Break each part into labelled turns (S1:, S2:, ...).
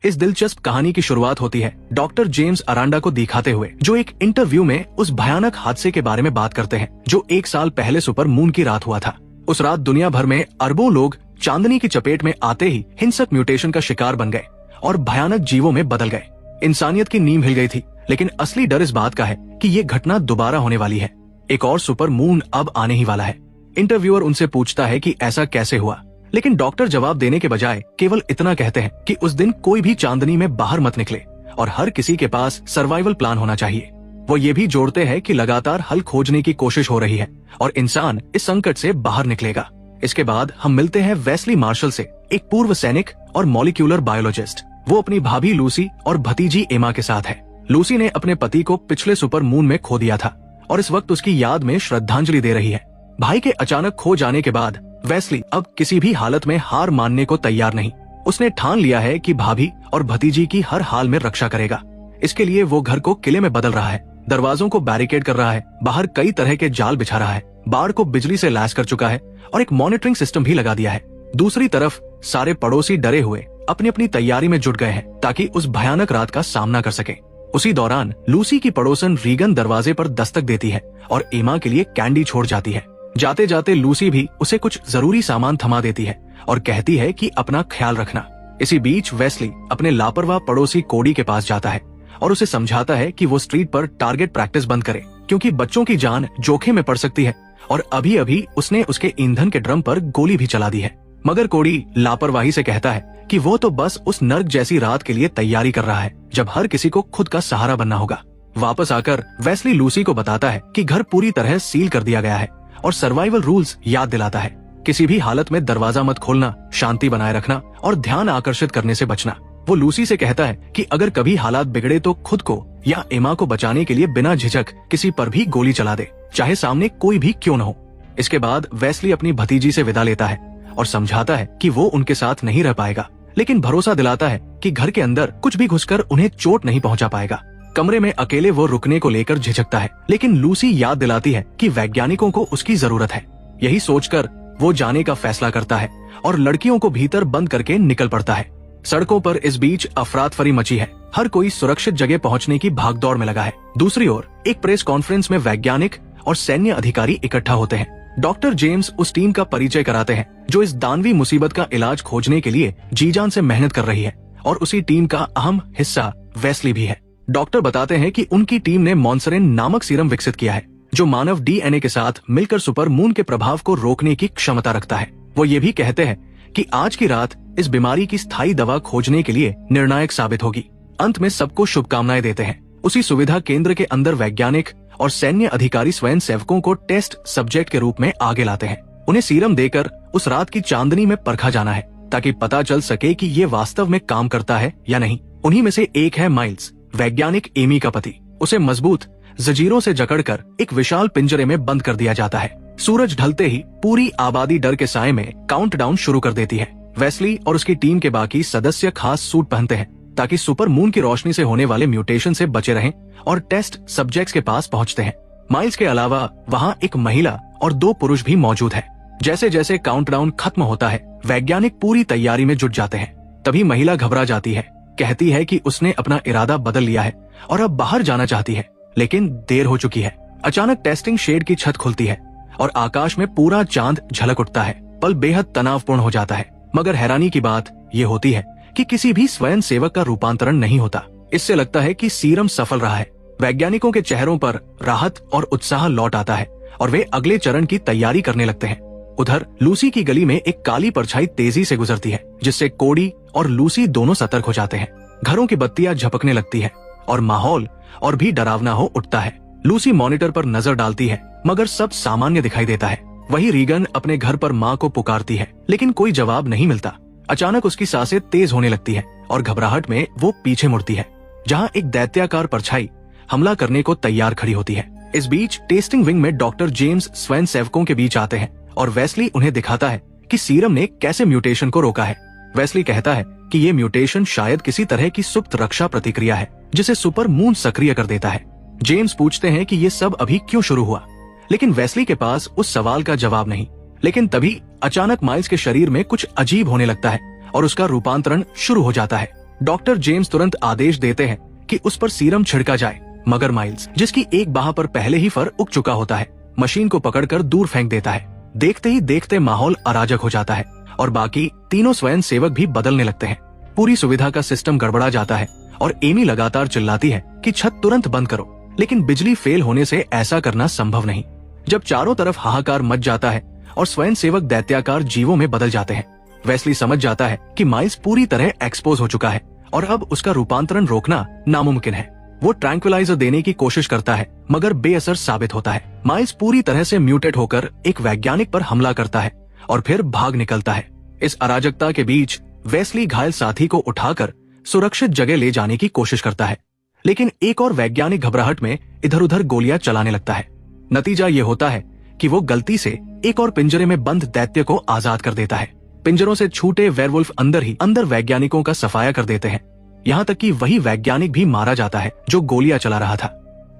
S1: इस दिलचस्प कहानी की शुरुआत होती है डॉक्टर जेम्स अरांडा को दिखाते हुए, जो एक इंटरव्यू में उस भयानक हादसे के बारे में बात करते हैं जो 1 साल पहले सुपर मून की रात हुआ था। उस रात दुनिया भर में अरबों लोग चांदनी की चपेट में आते ही हिंसक म्यूटेशन का शिकार बन गए और भयानक जीवों में बदल गए। इंसानियत की नींव हिल गई थी, लेकिन असली डर इस बात का है कि ये घटना दोबारा होने वाली है। एक और सुपर मून अब आने ही वाला है। इंटरव्यूअर उनसे पूछता है कि ऐसा कैसे हुआ, लेकिन डॉक्टर जवाब देने के बजाय केवल इतना कहते हैं कि उस दिन कोई भी चांदनी में बाहर मत निकले और हर किसी के पास सर्वाइवल प्लान होना चाहिए। वो ये भी जोड़ते हैं कि लगातार हल खोजने की कोशिश हो रही है और इंसान इस संकट से बाहर निकलेगा। इसके बाद हम मिलते हैं वेस्ली मार्शल से, एक पूर्व सैनिक और मॉलिक्यूलर बायोलॉजिस्ट। वो अपनी भाभी लूसी और भतीजी एमा के साथ है। लूसी ने अपने पति को पिछले सुपर मून में खो दिया था और इस वक्त उसकी याद में श्रद्धांजलि दे रही है। भाई के अचानक खो जाने के बाद वेस्ली अब किसी भी हालत में हार मानने को तैयार नहीं। उसने ठान लिया है कि भाभी और भतीजी की हर हाल में रक्षा करेगा। इसके लिए वो घर को किले में बदल रहा है, दरवाजों को बैरिकेड कर रहा है, बाहर कई तरह के जाल बिछा रहा है, बाड़ को बिजली से लैस कर चुका है और एक मॉनिटरिंग सिस्टम भी लगा दिया है। दूसरी तरफ सारे पड़ोसी डरे हुए अपनी अपनी तैयारी में जुट गए हैं ताकि उस भयानक रात का सामना कर सके। उसी दौरान लूसी की पड़ोसन रीगन दरवाजे पर दस्तक देती है और एमा के लिए कैंडी छोड़ जाती है। जाते जाते लूसी भी उसे कुछ जरूरी सामान थमा देती है और कहती है कि अपना ख्याल रखना। इसी बीच वेस्ली अपने लापरवाह पड़ोसी कोडी के पास जाता है और उसे समझाता है कि वो स्ट्रीट पर टारगेट प्रैक्टिस बंद करे, क्योंकि बच्चों की जान जोखिम में पड़ सकती है और अभी अभी उसने उसके ईंधन के ड्रम पर गोली भी चला दी है। मगर कोडी लापरवाही से कहता है कि वो तो बस उस नर्क जैसी रात के लिए तैयारी कर रहा है जब हर किसी को खुद का सहारा बनना होगा। वापस आकर वेस्ली लूसी को बताता है कि घर पूरी तरह सील कर दिया गया है और सर्वाइवल रूल्स याद दिलाता है। किसी भी हालत में दरवाजा मत खोलना, शांति बनाए रखना और ध्यान आकर्षित करने से बचना। वो लूसी से कहता है कि अगर कभी हालात बिगड़े तो खुद को या एमा को बचाने के लिए बिना झिझक किसी पर भी गोली चला दे, चाहे सामने कोई भी क्यों न हो। इसके बाद वेस्ली अपनी भतीजी से विदा लेता है और समझाता है कि वो उनके साथ नहीं रह पाएगा, लेकिन भरोसा दिलाता है कि घर के अंदर कुछ भी घुसकर उन्हें चोट नहीं पहुंचा पाएगा। कमरे में अकेले वो रुकने को लेकर झिझकता है, लेकिन लूसी याद दिलाती है कि वैज्ञानिकों को उसकी जरूरत है। यही सोचकर वो जाने का फैसला करता है और लड़कियों को भीतर बंद करके निकल पड़ता है। सड़कों पर इस बीच अफरातफरी मची है। हर कोई सुरक्षित जगह पहुंचने की भागदौड़ में लगा है। दूसरी ओर एक प्रेस कॉन्फ्रेंस में वैज्ञानिक और सैन्य अधिकारी इकट्ठा होते हैं। डॉक्टर जेम्स उस टीम का परिचय कराते हैं जो इस दानवी मुसीबत का इलाज खोजने के लिए जी जान से मेहनत कर रही है और उसी टीम का अहम हिस्सा वेस्ली भी है। डॉक्टर बताते हैं कि उनकी टीम ने मॉन्सरेन नामक सीरम विकसित किया है जो मानव डीएनए के साथ मिलकर सुपर मून के प्रभाव को रोकने की क्षमता रखता है। वो ये भी कहते हैं कि आज की रात इस बीमारी की स्थायी दवा खोजने के लिए निर्णायक साबित होगी। अंत में सबको शुभकामनाएं देते हैं। उसी सुविधा केंद्र के अंदर वैज्ञानिक और सैन्य अधिकारी स्वयं सेवकों को टेस्ट सब्जेक्ट के रूप में आगे लाते हैं। उन्हें सीरम देकर उस रात की चांदनी में परखा जाना है ताकि पता चल सके कि ये वास्तव में काम करता है या नहीं। उन्हीं में से एक है माइल्स, वैज्ञानिक एमी का पति। उसे मजबूत जंजीरों से जकड़कर एक विशाल पिंजरे में बंद कर दिया जाता है। सूरज ढलते ही पूरी आबादी डर के साए में काउंटडाउन शुरू कर देती है। वेस्ली और उसकी टीम के बाकी सदस्य खास सूट पहनते हैं ताकि सुपर मून की रोशनी से होने वाले म्यूटेशन से बचे रहें और टेस्ट सब्जेक्ट्स के पास पहुंचते हैं। माइल्स के अलावा वहां एक महिला और 2 पुरुष भी मौजूद हैं। जैसे जैसे काउंटडाउन खत्म होता है, वैज्ञानिक पूरी तैयारी में जुट जाते हैं। तभी महिला घबरा जाती है, कहती है कि उसने अपना इरादा बदल लिया है और अब बाहर जाना चाहती है, लेकिन देर हो चुकी है। अचानक टेस्टिंग शेड की छत खुलती है और आकाश में पूरा चांद झलक उठता है। पल बेहद तनावपूर्ण हो जाता है, मगर हैरानी की बात ये होती है कि किसी भी स्वयं सेवक का रूपांतरण नहीं होता। इससे लगता है कि सीरम सफल रहा है। वैज्ञानिकों के चेहरों पर राहत और उत्साह लौट आता है और वे अगले चरण की तैयारी करने लगते हैं। उधर लूसी की गली में एक काली परछाई तेजी से गुजरती है, जिससे कोडी और लूसी दोनों सतर्क हो जाते हैं। घरों की बत्तियां झपकने लगती है और माहौल और भी डरावना हो उठता है। लूसी मॉनिटर पर नजर डालती है, मगर सब सामान्य दिखाई देता है। वही रीगन अपने घर पर माँ को पुकारती है, लेकिन कोई जवाब नहीं मिलता। अचानक उसकी सांसें तेज होने लगती है और घबराहट में वो पीछे मुड़ती है, जहाँ एक दैत्याकार परछाई हमला करने को तैयार खड़ी होती है। इस बीच टेस्टिंग विंग में डॉक्टर जेम्स स्वयं सेवकों के बीच आते हैं और वेस्ली उन्हें दिखाता है कि सीरम ने कैसे म्यूटेशन को रोका है। वेस्ली कहता है कि ये म्यूटेशन शायद किसी तरह की सुप्त रक्षा प्रतिक्रिया है जिसे सुपर मून सक्रिय कर देता है। जेम्स पूछते हैं कि ये सब अभी क्यों शुरू हुआ, लेकिन वेस्ली के पास उस सवाल का जवाब नहीं। लेकिन तभी अचानक माइल्स के शरीर में कुछ अजीब होने लगता है और उसका रूपांतरण शुरू हो जाता है। डॉक्टर जेम्स तुरंत आदेश देते हैं कि उस पर सीरम छिड़का जाए, मगर माइल्स, जिसकी एक बाह पर पहले ही फर उग चुका होता है, मशीन को पकड़कर दूर फेंक देता है। देखते ही देखते माहौल अराजक हो जाता है और बाकी तीनों स्वयंसेवक भी बदलने लगते हैं। पूरी सुविधा का सिस्टम गड़बड़ा जाता है और एमी लगातार चिल्लाती है कि छत तुरंत बंद करो, लेकिन बिजली फेल होने से ऐसा करना संभव नहीं। जब चारों तरफ हाहाकार मच जाता है और स्वयंसेवक दैत्याकार जीवों में बदल जाते हैं, वेस्ली समझ जाता है कि माइल्स पूरी तरह एक्सपोज हो चुका है और अब उसका रूपांतरण रोकना नामुमकिन है। वो ट्रैंक्विलाइजर देने की कोशिश करता है, मगर बेअसर साबित होता है। माइल्स पूरी तरह से म्यूटेट होकर एक वैज्ञानिक पर हमला करता है और फिर भाग निकलता है। इस अराजकता के बीच वेस्ली घायल साथी को उठाकर सुरक्षित जगह ले जाने की कोशिश करता है, लेकिन एक और वैज्ञानिक घबराहट में इधर उधर गोलियां चलाने लगता है। नतीजा ये होता है कि वो गलती से एक और पिंजरे में बंद दैत्य को आजाद कर देता है। पिंजरों से छूटे वेयरवुल्फ अंदर ही अंदर वैज्ञानिकों का सफाया कर देते हैं, यहाँ तक कि वही वैज्ञानिक भी मारा जाता है जो गोलियां चला रहा था।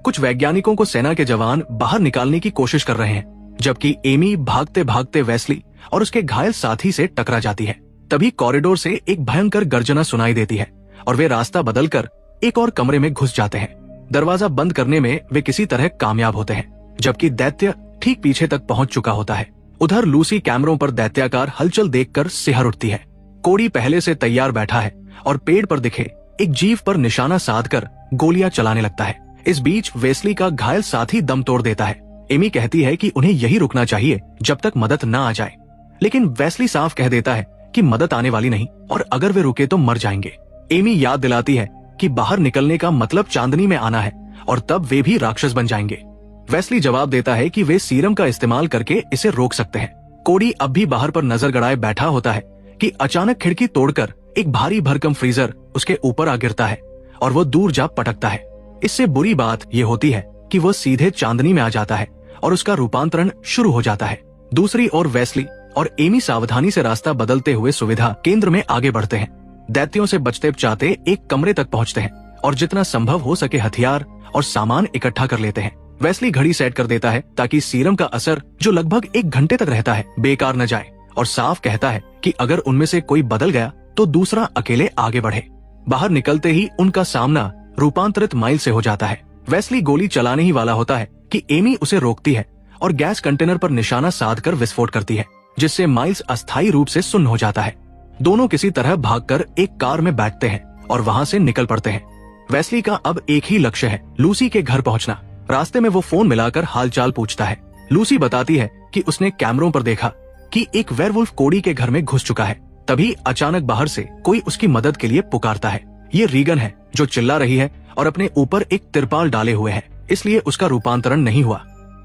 S1: कुछ वैज्ञानिकों को सेना के जवान बाहर निकालने की कोशिश कर रहे हैं, जबकि एमी भागते भागते वेस्ली और उसके घायल साथी से टकरा जाती है। तभी कॉरिडोर से एक भयंकर गर्जना सुनाई देती है और वे रास्ता बदलकर एक और कमरे में घुस जाते हैं। दरवाजा बंद करने में वे किसी तरह कामयाब होते हैं, जबकि दैत्य ठीक पीछे तक पहुंच चुका होता है। उधर लूसी कैमरों पर दैत्याकार हलचल देखकर सिहर उठती है। कोडी पहले से तैयार बैठा है और पेड़ पर दिखे एक जीव पर निशाना साधकर गोलियां चलाने लगता है। इस बीच वेस्ली का घायल साथी दम तोड़ देता है। एमी कहती है कि उन्हें यही रुकना चाहिए जब तक मदद न आ जाए, लेकिन वेस्ली साफ कह देता है कि मदद आने वाली नहीं और अगर वे रुके तो मर जाएंगे। एमी याद दिलाती है कि बाहर निकलने का मतलब चांदनी में आना है और तब वे भी राक्षस बन जाएंगे। वेस्ली जवाब देता है कि वे सीरम का इस्तेमाल करके इसे रोक सकते हैं। कोडी अब भी बाहर पर नजर गड़ाए बैठा होता है कि अचानक खिड़की तोड़कर एक भारी भरकम फ्रीजर उसके ऊपर आ गिरता है और वो दूर जा पटकता है। इससे बुरी बात ये होती है कि वो सीधे चांदनी में आ जाता है और उसका रूपांतरण शुरू हो जाता है। दूसरी ओर वेस्ली और एमी सावधानी से रास्ता बदलते हुए सुविधा केंद्र में आगे बढ़ते हैं। दैत्यों से बचते बचाते एक कमरे तक पहुंचते हैं और जितना संभव हो सके हथियार और सामान इकट्ठा कर लेते हैं। वेस्ली घड़ी सेट कर देता है ताकि सीरम का असर, जो लगभग 1 घंटे तक रहता है, बेकार न जाए, और साफ कहता है कि अगर उनमें से कोई बदल गया तो दूसरा अकेले आगे बढ़े। बाहर निकलते ही उनका सामना रूपांतरित माइल से हो जाता है। वेस्ली गोली चलाने ही वाला होता है कि एमी उसे रोकती है और गैस कंटेनर पर निशाना साधकर विस्फोट करती है, जिससे माइल्स अस्थायी रूप से सुन्न हो जाता है। दोनों किसी तरह भागकर एक कार में बैठते हैं और वहां से निकल पड़ते हैं। वेस्ली का अब एक ही लक्ष्य है, लूसी के घर पहुंचना। रास्ते में वो फोन मिलाकर हालचाल पूछता है। लूसी बताती है कि उसने कैमरों पर देखा कि एक वेयरवुल्फ कोडी के घर में घुस चुका है। तभी अचानक बाहर से कोई उसकी मदद के लिए पुकारता है। ये रीगन है जो चिल्ला रही है और अपने ऊपर एक तिरपाल डाले हुए है, इसलिए उसका रूपांतरण नहीं हुआ।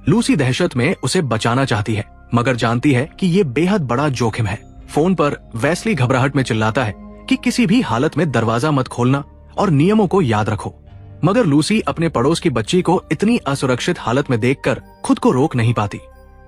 S1: लूसी दहशत में उसे बचाना चाहती है, मगर जानती है कि ये बेहद बड़ा जोखिम है। फोन पर वेस्ली घबराहट में चिल्लाता है कि किसी भी हालत में दरवाजा मत खोलना और नियमों को याद रखो। मगर लूसी अपने पड़ोस की बच्ची को इतनी असुरक्षित हालत में देखकर खुद को रोक नहीं पाती।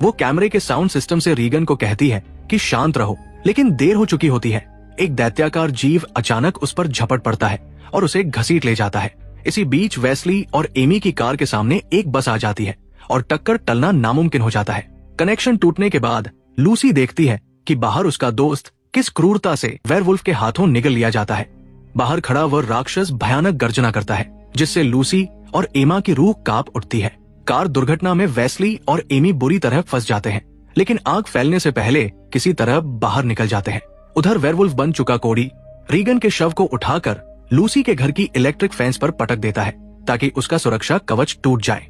S1: वो कैमरे के साउंड सिस्टम से रीगन को कहती है कि शांत रहो, लेकिन देर हो चुकी होती है। एक दैत्याकार जीव अचानक उस पर झपट पड़ता है और उसे घसीट ले जाता है। इसी बीच वेस्ली और एमी की कार के सामने एक बस आ जाती है और टक्कर टलना नामुमकिन हो जाता है। कनेक्शन टूटने के बाद लूसी देखती है कि बाहर उसका दोस्त किस क्रूरता से वेयरवुल्फ के हाथों निगल लिया जाता है। बाहर खड़ा वह राक्षस भयानक गर्जना करता है, जिससे लूसी और एमा की रूह कांप उठती है। कार दुर्घटना में वेस्ली और एमी बुरी तरह फंस जाते हैं, लेकिन आग फैलने से पहले किसी तरह बाहर निकल जाते हैं। उधर वेयरवुल्फ बन चुका कोडी रीगन के शव को उठाकर लूसी के घर की इलेक्ट्रिक फेंस पर पटक देता है ताकि उसका सुरक्षा कवच टूट जाए।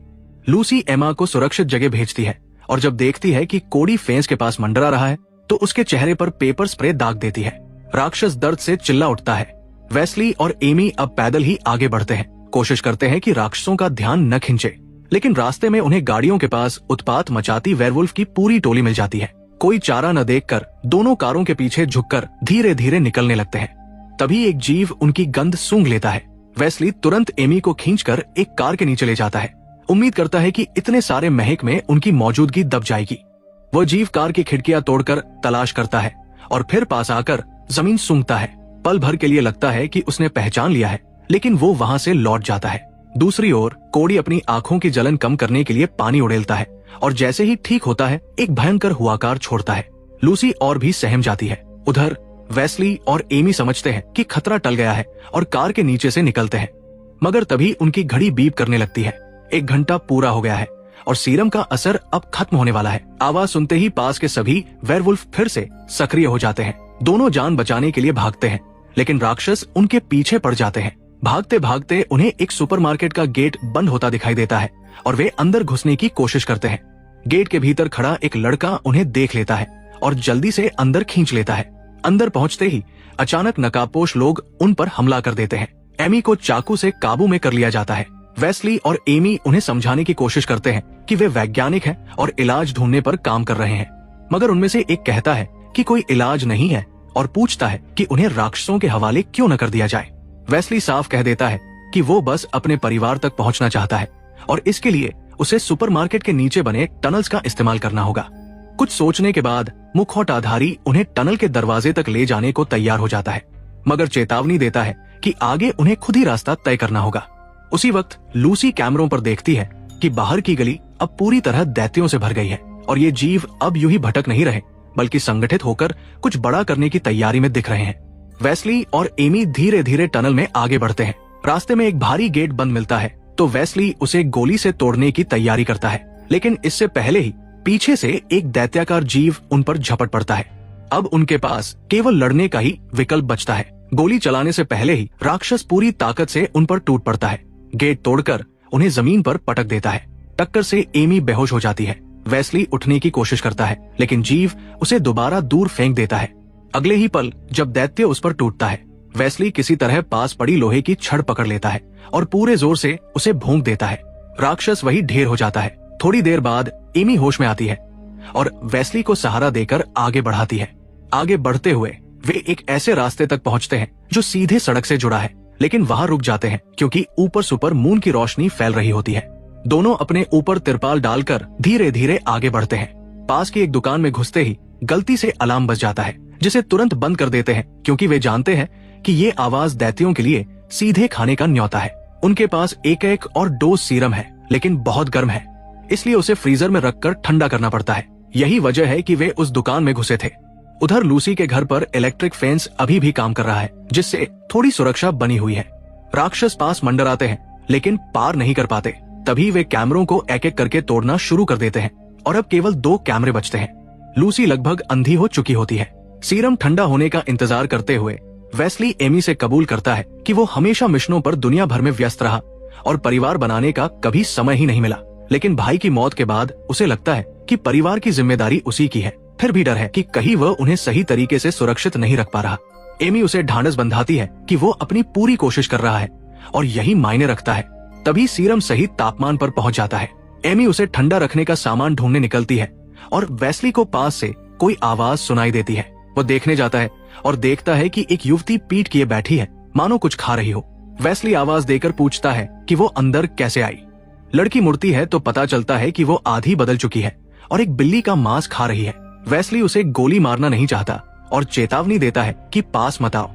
S1: लूसी एमा को सुरक्षित जगह भेजती है और जब देखती है कि कोडी फेंस के पास मंडरा रहा है तो उसके चेहरे पर पेपर स्प्रे दाग देती है। राक्षस दर्द से चिल्ला उठता है। वेस्ली और एमी अब पैदल ही आगे बढ़ते हैं, कोशिश करते हैं कि राक्षसों का ध्यान न खिंचे, लेकिन रास्ते में उन्हें गाड़ियों के पास उत्पात मचाती वेयरवुल्फ की पूरी टोली मिल जाती है। कोई चारा न देखकर दोनों कारों के पीछे झुककर धीरे धीरे निकलने लगते हैं। तभी एक जीव उनकी गंध सूंघ लेता है। वेस्ली तुरंत एमी को खींचकर एक कार के नीचे ले जाता है, उम्मीद करता है कि इतने सारे महक में उनकी मौजूदगी दब जाएगी। वह जीव कार की खिड़कियां तोड़कर तलाश करता है और फिर पास आकर जमीन सूंघता है। पल भर के लिए लगता है कि उसने पहचान लिया है, लेकिन वो वहां से लौट जाता है। दूसरी ओर कोडी अपनी आंखों की जलन कम करने के लिए पानी उड़ेलता है और जैसे ही ठीक होता है एक भयंकर हुआकार छोड़ता है। लूसी और भी सहम जाती है। उधर वेस्ली और एमी समझते हैं कि खतरा टल गया है और कार के नीचे से निकलते हैं, मगर तभी उनकी घड़ी बीप करने लगती है। 1 घंटा पूरा हो गया है और सीरम का असर अब खत्म होने वाला है। आवाज सुनते ही पास के सभी वेयरवुल्फ फिर से सक्रिय हो जाते हैं। दोनों जान बचाने के लिए भागते हैं, लेकिन राक्षस उनके पीछे पड़ जाते हैं। भागते भागते उन्हें एक सुपरमार्केट का गेट बंद होता दिखाई देता है और वे अंदर घुसने की कोशिश करते हैं। गेट के भीतर खड़ा एक लड़का उन्हें देख लेता है और जल्दी से अंदर खींच लेता है। अंदर पहुंचते ही अचानक नकाबपोश लोग उन पर हमला कर देते हैं। एमी को चाकू से काबू में कर लिया जाता है। वेस्ली और एमी उन्हें समझाने की कोशिश करते हैं कि वे वैज्ञानिक हैं और इलाज ढूंढने पर काम कर रहे हैं, मगर उनमें से एक कहता है कि कोई इलाज नहीं है और पूछता है कि उन्हें राक्षसों के हवाले क्यों न कर दिया जाए। वेस्ली साफ कह देता है कि वो बस अपने परिवार तक पहुंचना चाहता है और इसके लिए उसे सुपरमार्केट के नीचे बने टनल्स का इस्तेमाल करना होगा। कुछ सोचने के बाद मुखौटाधारी उन्हें टनल के दरवाजे तक ले जाने को तैयार हो जाता है, मगर चेतावनी देता है कि आगे उन्हें खुद ही रास्ता तय करना होगा। उसी वक्त लूसी कैमरों पर देखती है कि बाहर की गली अब पूरी तरह दैत्यों से भर गई है और ये जीव अब यूं ही भटक नहीं रहे, बल्कि संगठित होकर कुछ बड़ा करने की तैयारी में दिख रहे हैं। वेस्ली और एमी धीरे धीरे टनल में आगे बढ़ते हैं। रास्ते में एक भारी गेट बंद मिलता है तो वेस्ली उसे गोली से तोड़ने की तैयारी करता है, लेकिन इससे पहले ही पीछे से एक दैत्याकार जीव उन पर झपट पड़ता है। अब उनके पास केवल लड़ने का ही विकल्प बचता है। गोली चलाने से पहले ही राक्षस पूरी ताकत से उन पर टूट पड़ता है। गेट तोड़कर उन्हें जमीन पर पटक देता है। टक्कर से एमी बेहोश हो जाती है। वेस्ली उठने की कोशिश करता है, लेकिन जीव उसे दोबारा दूर फेंक देता है। अगले ही पल जब दैत्य उस पर टूटता है, वेस्ली किसी तरह पास पड़ी लोहे की छड़ पकड़ लेता है और पूरे जोर से उसे भोंक देता है। राक्षस वही ढेर हो जाता है। थोड़ी देर बाद एमी होश में आती है और वेस्ली को सहारा देकर आगे बढ़ाती है। आगे बढ़ते हुए वे एक ऐसे रास्ते तक पहुंचते हैं जो सीधे सड़क से जुड़ा है, लेकिन वहां रुक जाते हैं क्योंकि ऊपर सुपर मून की रोशनी फैल रही होती है। दोनों अपने ऊपर तिरपाल डालकर धीरे धीरे आगे बढ़ते हैं। पास की एक दुकान में घुसते ही गलती से अलार्म बज जाता है, जिसे तुरंत बंद कर देते हैं क्योंकि वे जानते हैं कि ये आवाज दैत्यों के लिए सीधे खाने का न्योता है। उनके पास एक और डोज सीरम है, लेकिन बहुत गर्म है, इसलिए उसे फ्रीजर में रखकर ठंडा करना पड़ता है। यही वजह है कि वे उस दुकान में घुसे थे। उधर लूसी के घर पर इलेक्ट्रिक फेंस अभी भी काम कर रहा है, जिससे थोड़ी सुरक्षा बनी हुई है। राक्षस पास मंडराते हैं, लेकिन पार नहीं कर पाते। तभी वे कैमरों को एक एक करके तोड़ना शुरू कर देते हैं और अब केवल 2 कैमरे बचते हैं। लूसी लगभग अंधी हो चुकी होती है। सीरम ठंडा होने का इंतजार करते हुए वेस्ली एमी से कबूल करता है कि वो हमेशा मिशनों पर दुनिया भर में व्यस्त रहा और परिवार बनाने का कभी समय ही नहीं मिला। लेकिन भाई की मौत के बाद उसे लगता है कि परिवार की जिम्मेदारी उसी की है। फिर भी डर है कि कहीं वह उन्हें सही तरीके से सुरक्षित नहीं रख पा रहा। एमी उसे ढांढस बंधाती है कि वो अपनी पूरी कोशिश कर रहा है और यही मायने रखता है। तभी सीरम सही तापमान पर पहुंच जाता है। एमी उसे ठंडा रखने का सामान ढूंढने निकलती है और वेस्ली को पास से कोई आवाज सुनाई देती है। वो देखने जाता है और देखता है कि एक युवती पीठ किए बैठी है, मानो कुछ खा रही हो। वेस्ली आवाज देकर पूछता है कि वो अंदर कैसे आई। लड़की मुड़ती है तो पता चलता है कि वो आधी बदल चुकी है और एक बिल्ली का मांस खा रही है। वेस्ली उसे गोली मारना नहीं चाहता और चेतावनी देता है कि पास मत आओ,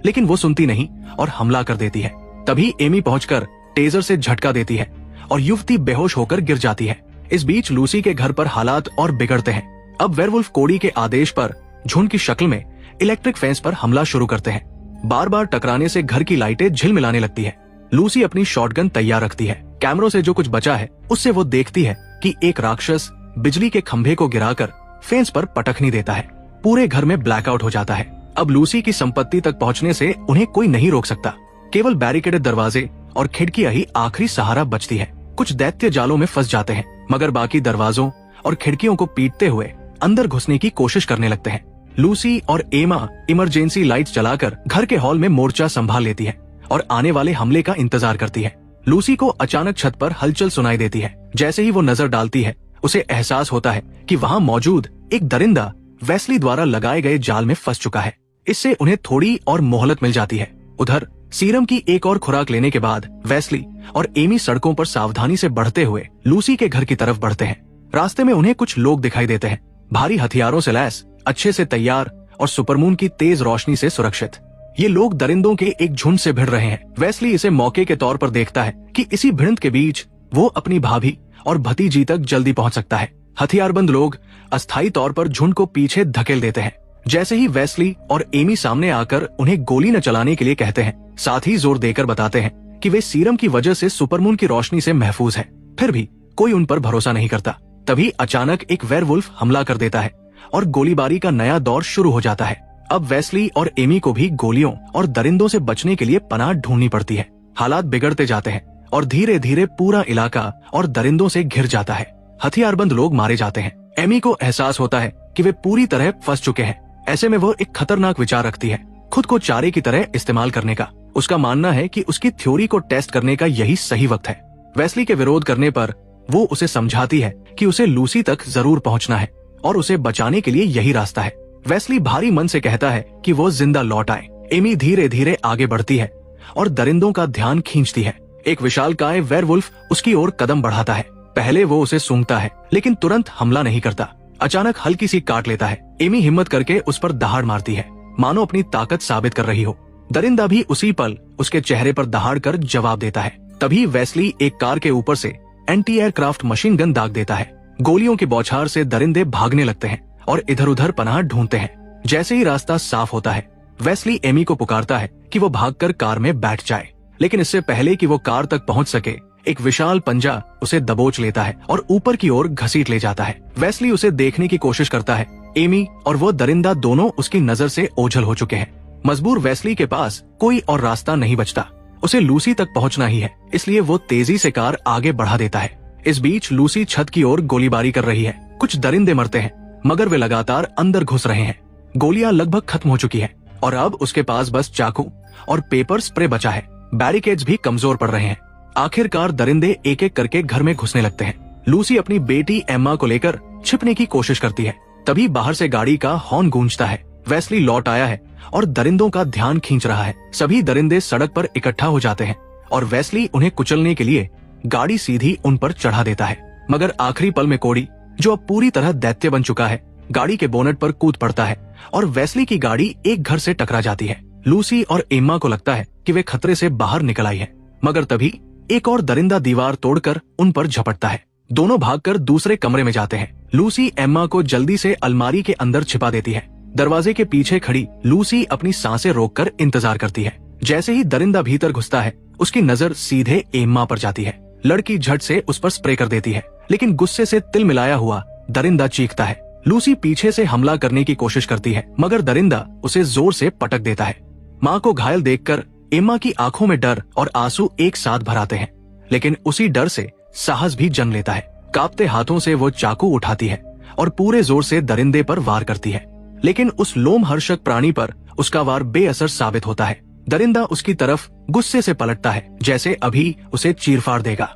S1: लेकिन वो सुनती नहीं और हमला कर देती है। तभी एमी पहुंचकर टेजर से झटका देती है और युवती बेहोश होकर गिर जाती है। इस बीच लूसी के घर पर हालात और बिगड़ते हैं। अब वेयरवुल्फ कोडी के आदेश पर झुंड की शक्ल में इलेक्ट्रिक फेंस पर हमला शुरू करते हैं। बार बार टकराने से घर की लाइटें झिलमिलाने लगती है। लूसी अपनी शॉटगन तैयार रखती है। कैमरों से जो कुछ बचा है उससे वो देखती है कि एक राक्षस बिजली के खंभे को गिराकर फेंस पर पटखनी देता है। पूरे घर में ब्लैकआउट हो जाता है। अब लूसी की संपत्ति तक पहुंचने से उन्हें कोई नहीं रोक सकता। केवल बैरिकेडेड दरवाजे और खिड़कियां ही आखिरी सहारा बचती है। कुछ दैत्य जालों में फंस जाते हैं, मगर बाकी दरवाजों और खिड़कियों को पीटते हुए अंदर घुसने की कोशिश करने लगते हैं। लूसी और एमा इमरजेंसी लाइट्स जलाकर घर के हॉल में मोर्चा संभाल लेती है और आने वाले हमले का इंतजार करती है। लूसी को अचानक छत पर हलचल सुनाई देती है। जैसे ही वो नजर डालती है, उसे एहसास होता है कि वहां मौजूद एक दरिंदा वेस्ली द्वारा लगाए गए जाल में फंस चुका है। इससे उन्हें थोड़ी और मोहलत मिल जाती है। उधर सीरम की एक और खुराक लेने के बाद वेस्ली और एमी सड़कों पर सावधानी से बढ़ते हुए लूसी के घर की तरफ बढ़ते हैं। रास्ते में उन्हें कुछ लोग दिखाई देते हैं, भारी हथियारों से लैस, अच्छे से तैयार और सुपरमून की तेज रोशनी से सुरक्षित। ये लोग दरिंदों के एक झुंड से भिड़ रहे हैं। वेस्ली इसे मौके के तौर पर देखता है कि इसी भिड़ंत के बीच वो अपनी भाभी और भतीजी तक जल्दी पहुंच सकता है। हथियारबंद लोग अस्थायी तौर पर झुंड को पीछे धकेल देते हैं, जैसे ही वेस्ली और एमी सामने आकर उन्हें गोली न चलाने के लिए कहते हैं, साथ ही जोर देकर बताते हैं कि वे सीरम की वजह से सुपरमून की रोशनी से महफूज हैं, फिर भी कोई उन पर भरोसा नहीं करता। तभी अचानक एक वेयरवुल्फ हमला कर देता है और गोलीबारी का नया दौर शुरू हो जाता है। अब वेस्ली और एमी को भी गोलियों और दरिंदों से बचने के लिए पनाह ढूंढनी पड़ती है। हालात बिगड़ते जाते हैं और धीरे धीरे पूरा इलाका और दरिंदों से घिर जाता है। हथियारबंद लोग मारे जाते हैं। एमी को एहसास होता है कि वे पूरी तरह फंस चुके हैं। ऐसे में वो एक खतरनाक विचार रखती है, खुद को चारे की तरह इस्तेमाल करने का। उसका मानना है कि उसकी थ्योरी को टेस्ट करने का यही सही वक्त है। वेस्ली के विरोध करने पर वो उसे समझाती है कि उसे लूसी तक जरूर पहुंचना है और उसे बचाने के लिए यही रास्ता है। वेस्ली भारी मन से कहता है कि वो जिंदा लौट आए। एमी धीरे धीरे आगे बढ़ती है और दरिंदों का ध्यान खींचती है। एक विशालकाय वेयरवुल्फ उसकी ओर कदम बढ़ाता है। पहले वो उसे सूंघता है लेकिन तुरंत हमला नहीं करता। अचानक हल्की सी काट लेता है। एमी हिम्मत करके उस पर दहाड़ मारती है, मानो अपनी ताकत साबित कर रही हो। दरिंदा भी उसी पल उसके चेहरे पर दहाड़ कर जवाब देता है। तभी वेस्ली एक कार के ऊपर से एंटी एयरक्राफ्ट मशीन गन दाग देता है। गोलियों की बौछार से दरिंदे भागने लगते हैं और इधर उधर पनाह ढूंढते हैं। जैसे ही रास्ता साफ होता है, वेस्ली एमी को पुकारता है कि वो भागकर कार में बैठ जाए, लेकिन इससे पहले कि वो कार तक पहुंच सके, एक विशाल पंजा उसे दबोच लेता है और ऊपर की ओर घसीट ले जाता है। वेस्ली उसे देखने की कोशिश करता है। एमी और वो दरिंदा दोनों उसकी नजर से ओझल हो चुके हैं। मजबूर वेस्ली के पास कोई और रास्ता नहीं बचता। उसे लूसी तक पहुंचना ही है, इसलिए वो तेजी से कार आगे बढ़ा देता है। इस बीच लूसी छत की ओर गोलीबारी कर रही है। कुछ दरिंदे मरते हैं, मगर वे लगातार अंदर घुस रहे हैं। गोलियां लगभग खत्म हो चुकी हैं और अब उसके पास बस चाकू और पेपर स्प्रे बचा है। बैरिकेड्स भी कमजोर पड़ रहे हैं। आखिरकार दरिंदे एक एक करके घर में घुसने लगते हैं। लूसी अपनी बेटी एम्मा को लेकर छिपने की कोशिश करती है। तभी बाहर से गाड़ी का हॉर्न गूंजता है। वेस्ली लौट आया है और दरिंदों का ध्यान खींच रहा है। सभी दरिंदे सड़क पर इकट्ठा हो जाते हैं और वेस्ली उन्हें कुचलने के लिए गाड़ी सीधी उन पर चढ़ा देता है। मगर आखिरी पल में कोडी, जो अब पूरी तरह दैत्य बन चुका है, गाड़ी के बोनट पर कूद पड़ता है और वेस्ली की गाड़ी एक घर से टकरा जाती है। लूसी और एम्मा को लगता है कि वे खतरे से बाहर निकल आई है, मगर तभी एक और दरिंदा दीवार तोड़कर उन पर झपटता है। दोनों भागकर दूसरे कमरे में जाते हैं। लूसी एम्मा को जल्दी से अलमारी के अंदर छिपा देती है। दरवाजे के पीछे खड़ी लूसी अपनी सांसें रोककर इंतजार करती है। जैसे ही दरिंदा भीतर घुसता है, उसकी नजर सीधे एम्मा पर जाती है। लड़की झट से उस पर स्प्रे कर देती है, लेकिन गुस्से से तिल मिलाया हुआ दरिंदा चीखता है। लूसी पीछे से हमला करने की कोशिश करती है, मगर दरिंदा उसे जोर से पटक देता है। माँ को घायल देखकर एम्मा की आंखों में डर और आंसू एक साथ भर आते हैं, लेकिन उसी डर से साहस भी जन्म लेता है। कांपते हाथों से वो चाकू उठाती है और पूरे जोर से दरिंदे पर वार करती है, लेकिन उस लोमहर्षक प्राणी पर उसका वार बेअसर साबित होता है। दरिंदा उसकी तरफ गुस्से से पलटता है, जैसे अभी उसे चीरफाड़ देगा।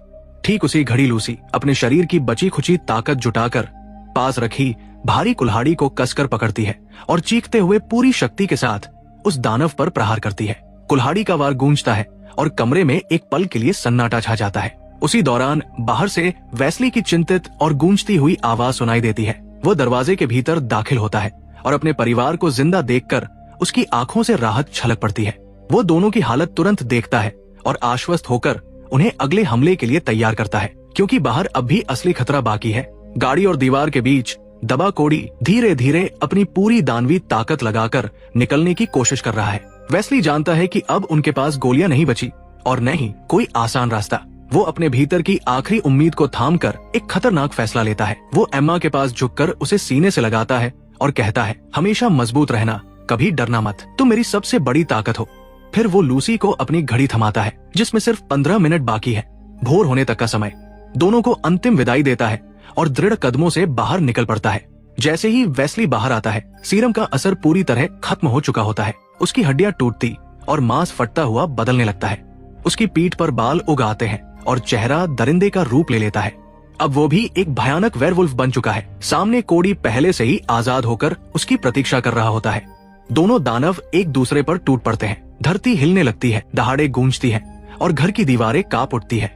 S1: ठीक उसी घड़ी लूसी अपने शरीर की बची खुची ताकत जुटाकर पास रखी भारी कुल्हाड़ी को कसकर पकड़ती है और चीखते हुए पूरी शक्ति के साथ उस दानव पर प्रहार करती है। कुल्हाड़ी का वार गूंजता है और कमरे में एक पल के लिए सन्नाटा छा जाता है। उसी दौरान बाहर से वेस्ली की चिंतित और गूंजती हुई आवाज सुनाई देती है। वो दरवाजे के भीतर दाखिल होता है और अपने परिवार को जिंदा देखकर उसकी आंखों से राहत छलक पड़ती है। वो दोनों की हालत तुरंत देखता है और आश्वस्त होकर उन्हें अगले हमले के लिए तैयार करता है, क्योंकि बाहर अब भी असली खतरा बाकी है। गाड़ी और दीवार के बीच दबा कोडी धीरे धीरे अपनी पूरी दानवी ताकत लगाकर निकलने की कोशिश कर रहा है। वेस्ली जानता है कि अब उनके पास गोलियां नहीं बची और न ही कोई आसान रास्ता। वो अपने भीतर की आखिरी उम्मीद को थामकर एक खतरनाक फैसला लेता है। वो एम्मा के पास झुककर उसे सीने से लगाता है और कहता है, हमेशा मजबूत रहना, कभी डरना मत, तुम मेरी सबसे बड़ी ताकत हो। फिर वो लूसी को अपनी घड़ी थमाता है, जिसमें सिर्फ 15 मिनट बाकी है, भोर होने तक का समय। दोनों को अंतिम विदाई देता है और दृढ़ कदमों से बाहर निकल पड़ता है। जैसे ही वेस्ली बाहर आता है, सीरम का असर पूरी तरह खत्म हो चुका होता है। उसकी हड्डियां टूटती और मांस फटता हुआ बदलने लगता है। उसकी पीठ पर बाल उग आते हैं और चेहरा दरिंदे का रूप ले लेता है। अब वो भी एक भयानक वेयरवुल्फ बन चुका है। सामने कोडी पहले से ही आजाद होकर उसकी प्रतीक्षा कर रहा होता है। दोनों दानव एक दूसरे पर टूट पड़ते हैं। धरती हिलने लगती है, दहाड़े गूंजती हैं और घर की दीवारें कांप उठती है।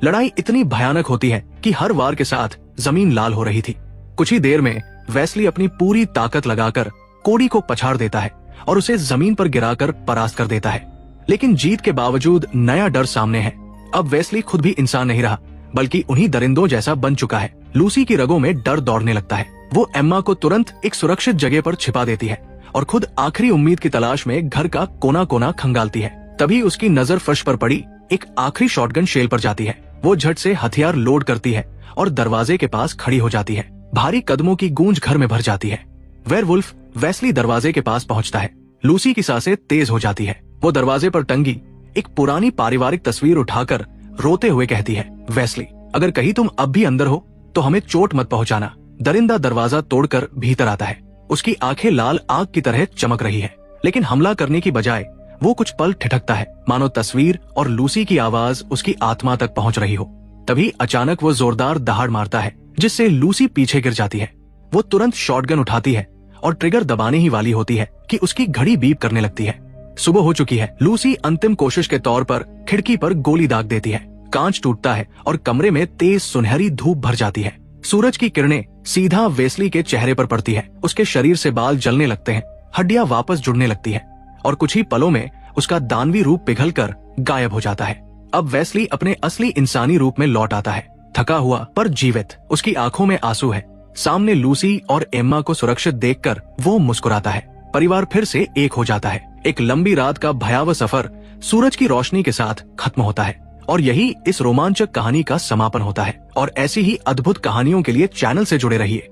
S1: लड़ाई इतनी भयानक होती है कि हर वार के साथ जमीन लाल हो रही थी। कुछ ही देर में वेस्ली अपनी पूरी ताकत लगाकर कोडी को पछाड़ देता है और उसे जमीन पर गिराकर परास्त कर देता है। लेकिन जीत के बावजूद नया डर सामने है। अब वेस्ली खुद भी इंसान नहीं रहा, बल्कि उन्हीं दरिंदों जैसा बन चुका है। लूसी की रगों में डर दौड़ने लगता है। वो एम्मा को तुरंत एक सुरक्षित जगह पर छिपा देती है और खुद आखिरी उम्मीद की तलाश में घर का कोना कोना खंगालती है। तभी उसकी नजर फर्श पर पड़ी एक आखिरी शॉटगन शेल पर जाती है। वो झट से हथियार लोड करती है और दरवाजे के पास खड़ी हो जाती है। भारी कदमों की गूंज घर में भर जाती है। वेयरवुल्फ वेस्ली दरवाजे के पास पहुंचता है। लूसी की सांसें तेज हो जाती है। वो दरवाजे पर टंगी एक पुरानी पारिवारिक तस्वीर उठाकर रोते हुए कहती है, वेस्ली, अगर कहीं तुम अब भी अंदर हो तो हमें चोट मत पहुंचाना। दरिंदा दरवाजा तोड़कर भीतर आता है। उसकी आंखें लाल आग की तरह चमक रही है, लेकिन हमला करने की बजाय वो कुछ पल ठिठकता है, मानो तस्वीर और लूसी की आवाज उसकी आत्मा तक पहुंच रही हो। तभी अचानक वो जोरदार दहाड़ मारता है, जिससे लूसी पीछे गिर जाती है। वो तुरंत शॉटगन उठाती है और ट्रिगर दबाने ही वाली होती है कि उसकी घड़ी बीप करने लगती है। सुबह हो चुकी है। लूसी अंतिम कोशिश के तौर पर खिड़की पर गोली दाग देती है। कांच टूटता है और कमरे में तेज सुनहरी धूप भर जाती है। सूरज की किरणें सीधा वेस्ली के चेहरे पर पड़ती है। उसके शरीर से बाल जलने लगते हैं, हड्डियां वापस जुड़ने लगती है और कुछ ही पलों में उसका दानवी रूप पिघलकर गायब हो जाता है। अब वेस्ली अपने असली इंसानी रूप में लौट आता है, थका हुआ पर जीवित। उसकी आंखों में आंसू है। सामने लूसी और एम्मा को सुरक्षित देखकर वो मुस्कुराता है। परिवार फिर से एक हो जाता है। एक लंबी रात का भयावह सफर सूरज की रोशनी के साथ खत्म होता है और यही इस रोमांचक कहानी का समापन होता है। और ऐसी ही अद्भुत कहानियों के लिए चैनल से जुड़े रहिए।